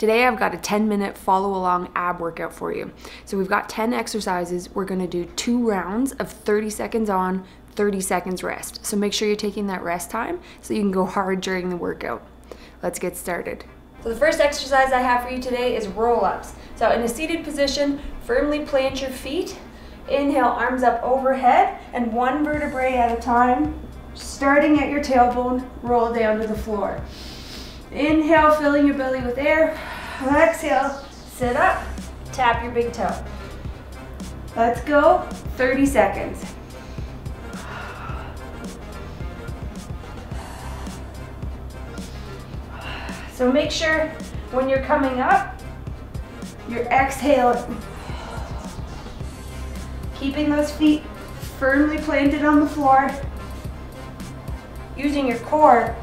Today I've got a 10-minute follow along ab workout for you. So we've got 10 exercises. We're gonna do 2 rounds of 30 seconds on, 30 seconds rest. So make sure you're taking that rest time so you can go hard during the workout. Let's get started. So the first exercise I have for you today is roll-ups. So in a seated position, firmly plant your feet. Inhale, arms up overhead, and 1 vertebrae at a time. Starting at your tailbone, roll down to the floor. Inhale, filling your belly with air. Exhale, sit up, tap your big toe. Let's go, 30 seconds. So make sure when you're coming up, you're exhaling. Keeping those feet firmly planted on the floor. Using your core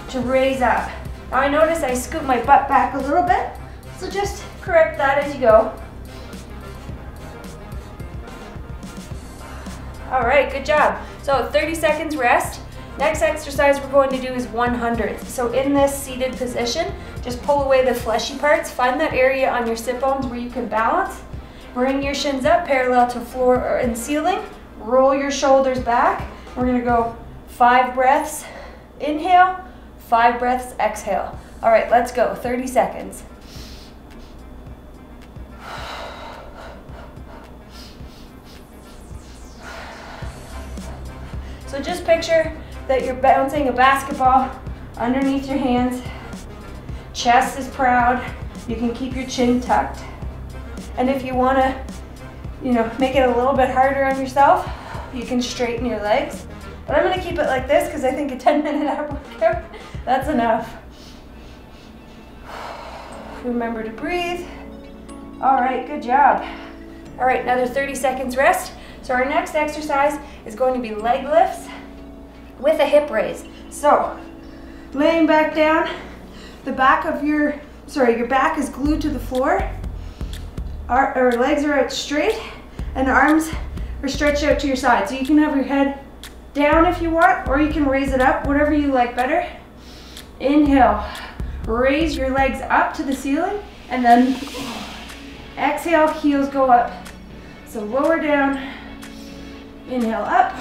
to raise up. Now I notice I scoop my butt back a little bit, so just correct that as you go. All right, good job. So 30 seconds rest. Next exercise we're going to do is 100. So in this seated position, just pull away the fleshy parts. Find that area on your sit bones where you can balance. Bring your shins up parallel to floor and ceiling. Roll your shoulders back. We're gonna go 5 breaths. Inhale, 5 breaths, exhale. All right, let's go, 30 seconds. So just picture that you're bouncing a basketball underneath your hands. Chest is proud. You can keep your chin tucked. And if you wanna, make it a little bit harder on yourself, you can straighten your legs. But I'm gonna keep it like this because I think a 10-minute ab workout, that's enough. Remember to breathe. All right, good job. All right, another 30 seconds rest. So our next exercise is going to be leg lifts with a hip raise. So, laying back down, the back of your back is glued to the floor. Our legs are out straight and the arms are stretched out to your side. So you can have your head down if you want, or you can raise it up, whatever you like better. Inhale, raise your legs up to the ceiling, and then exhale, heels go up. So lower down, inhale up,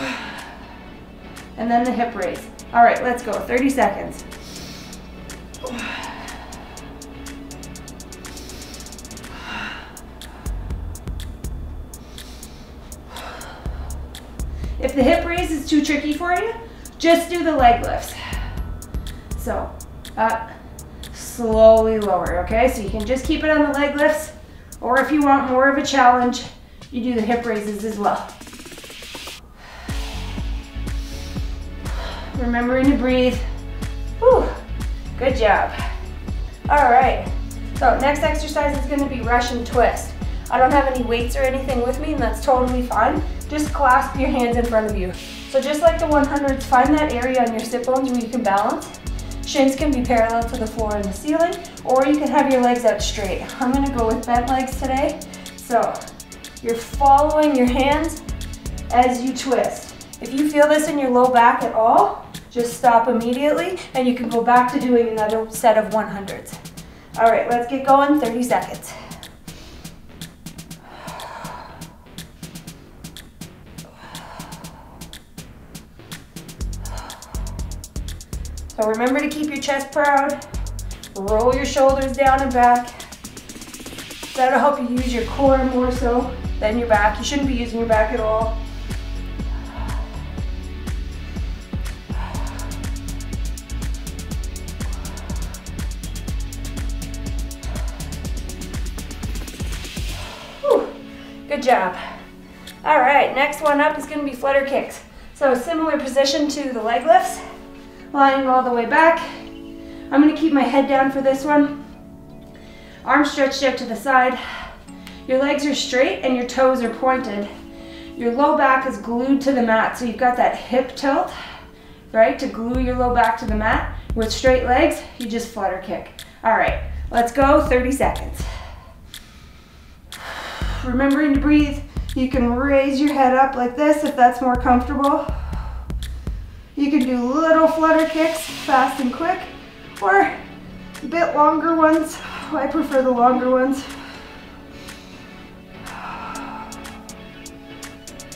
and then the hip raise. All right, let's go, 30 seconds. If the hip raise is too tricky for you, just do the leg lifts. So, up, slowly lower, okay? So you can just keep it on the leg lifts, or if you want more of a challenge, you do the hip raises as well. Remembering to breathe. Whew, good job. All right, so next exercise is gonna be Russian twist. I don't have any weights or anything with me, and that's totally fine. Just clasp your hands in front of you. So just like the 100s, find that area on your sit bones where you can balance. Shins can be parallel to the floor and the ceiling, or you can have your legs out straight. I'm gonna go with bent legs today. So you're following your hands as you twist. If you feel this in your low back at all, just stop immediately, and you can go back to doing another set of 100s. All right, let's get going, 30 seconds. So remember to keep your chest proud. Roll your shoulders down and back. That'll help you use your core more so than your back. You shouldn't be using your back at all. Whew. Good job. All right, next one up is gonna be flutter kicks. So similar position to the leg lifts. Lying all the way back. I'm gonna keep my head down for this one. Arms stretched out to the side. Your legs are straight and your toes are pointed. Your low back is glued to the mat, so you've got that hip tilt, right, to glue your low back to the mat. With straight legs, you just flutter kick. All right, let's go, 30 seconds. Remembering to breathe, you can raise your head up like this if that's more comfortable. You can do little flutter kicks, fast and quick, or A bit longer ones. I prefer the longer ones.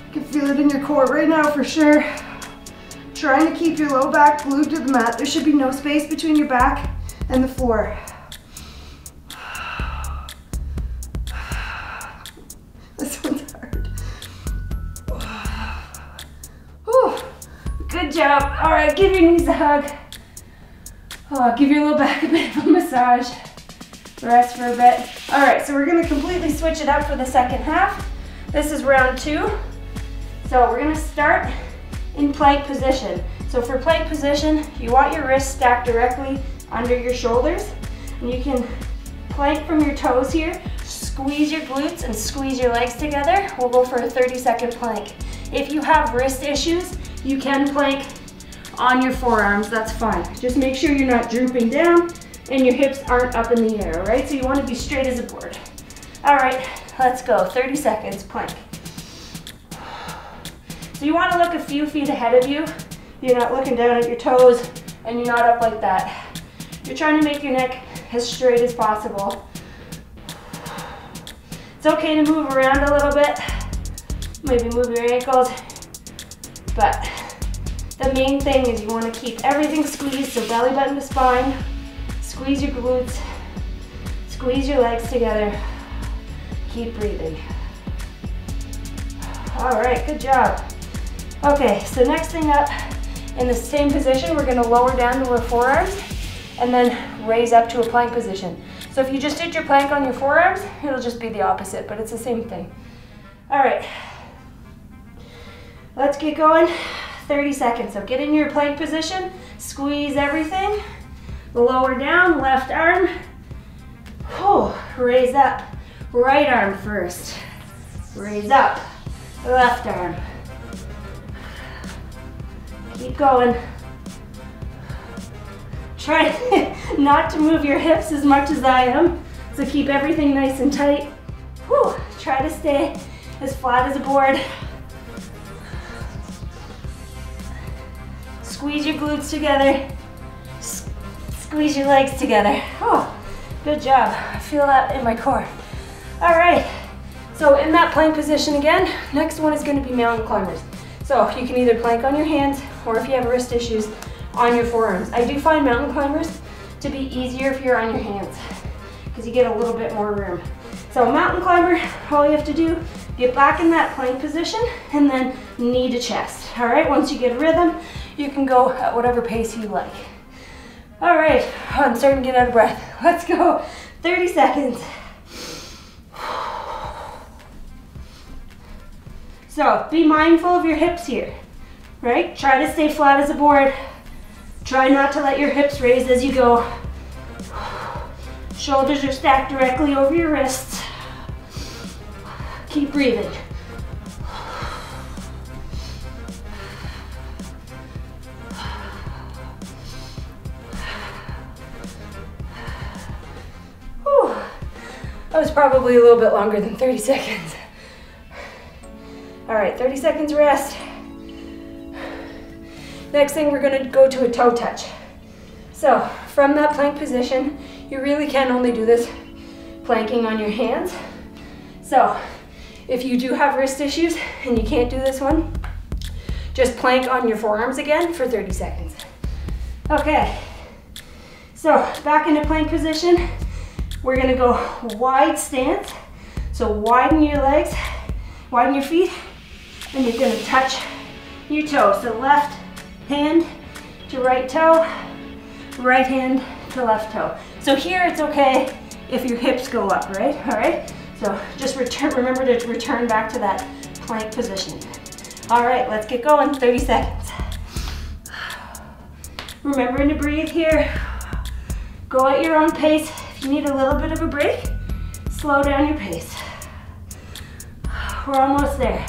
You can feel it in your core right now for sure. Trying to keep your low back glued to the mat. There should be no space between your back and the floor. This one's hard. Whew. Good job. All right, give your knees a hug. Oh, give your low back a bit of a massage. Rest for a bit. All right, so we're gonna completely switch it up for the second half. This is round 2. So we're gonna start in plank position. So for plank position, you want your wrists stacked directly under your shoulders. And you can plank from your toes here, squeeze your glutes and squeeze your legs together. We'll go for a 30-second plank. If you have wrist issues, you can plank on your forearms, that's fine. Just make sure you're not drooping down and your hips aren't up in the air, right? So you want to be straight as a board. All right, let's go, 30 seconds, plank. So you want to look a few feet ahead of you. You're not looking down at your toes and you're not up like that. You're trying to make your neck as straight as possible. It's okay to move around a little bit, maybe move your ankles, but the main thing is you want to keep everything squeezed, so belly button to spine, squeeze your glutes, squeeze your legs together, keep breathing. All right, good job. Okay, so next thing up, in the same position, we're going to lower down to our forearms and then raise up to a plank position. So if you just did your plank on your forearms, it'll just be the opposite, but it's the same thing. All right, let's get going. 30 seconds. So get in your plank position, squeeze everything, lower down, left arm, raise up, right arm first, raise up, left arm. Keep going. Try not to move your hips as much as I am, so keep everything nice and tight. Try to stay as flat as a board. Squeeze your glutes together, squeeze your legs together. Good job. I feel that in my core. All right, so in that plank position again, next one is going to be mountain climbers. So you can either plank on your hands, or if you have wrist issues, on your forearms. I do find mountain climbers to be easier if you're on your hands, because you get a little bit more room. So mountain climber, all you have to do, get back in that plank position, and then knee to chest. All right, once you get a rhythm, you can go at whatever pace you like. All right, I'm starting to get out of breath. Let's go, 30 seconds. So be mindful of your hips here, right? Try to stay flat as a board. Try not to let your hips raise as you go. Shoulders are stacked directly over your wrists. Keep breathing. That was probably a little bit longer than 30 seconds. All right, 30 seconds rest. Next thing, we're gonna go to a toe touch. So from that plank position, you really can only do this planking on your hands. So if you do have wrist issues and you can't do this one, just plank on your forearms again for 30 seconds. Okay, so back into plank position. We're gonna go wide stance. So widen your legs, widen your feet, and you're gonna touch your toes. So left hand to right toe, right hand to left toe. So here it's okay if your hips go up, right? All right, so just remember to return back to that plank position. All right, let's get going, 30 seconds. Remembering to breathe here. Go at your own pace. If you need a little bit of a break, slow down your pace. We're almost there.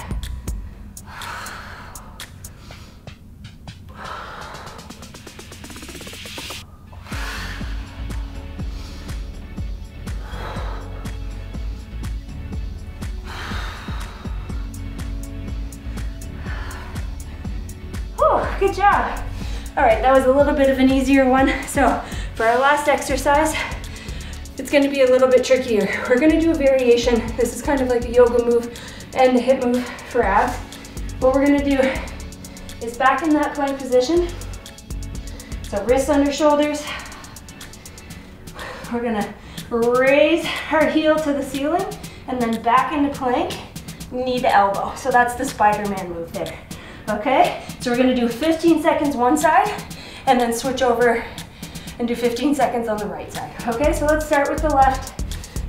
Good job. All right, that was a little bit of an easier one. So For our last exercise, it's gonna be a little bit trickier. We're gonna do a variation. This is kind of like a yoga move and a hip move for abs. What we're gonna do is back in that plank position. So wrists under shoulders. We're gonna raise our heel to the ceiling and then back into plank, knee to elbow. So that's the Spiderman move there, okay? So we're gonna do 15 seconds one side and then switch over and do 15 seconds on the right side. Okay, so let's start with the left.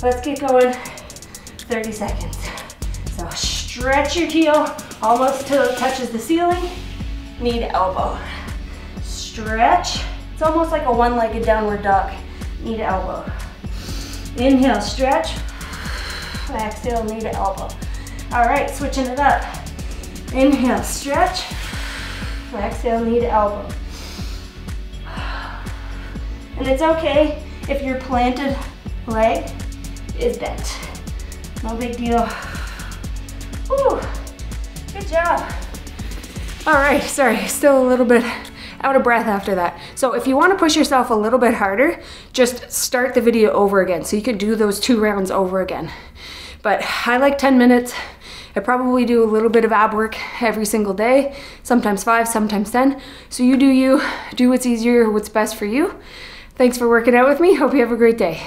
Let's get going, 30 seconds. So stretch your heel almost till it touches the ceiling, knee to elbow. Stretch, it's almost like a one-legged downward dog, knee to elbow. Inhale, stretch, exhale, knee to elbow. All right, switching it up. Inhale, stretch, exhale, knee to elbow. And it's okay if your planted leg is bent. No big deal. Woo, good job. All right, sorry, still a little bit out of breath after that. So if you want to push yourself a little bit harder, just start the video over again. So you could do those 2 rounds over again. But I like 10 minutes. I probably do a little bit of ab work every single day, sometimes 5, sometimes 10. So you, do what's easier, what's best for you. Thanks for working out with me. Hope you have a great day.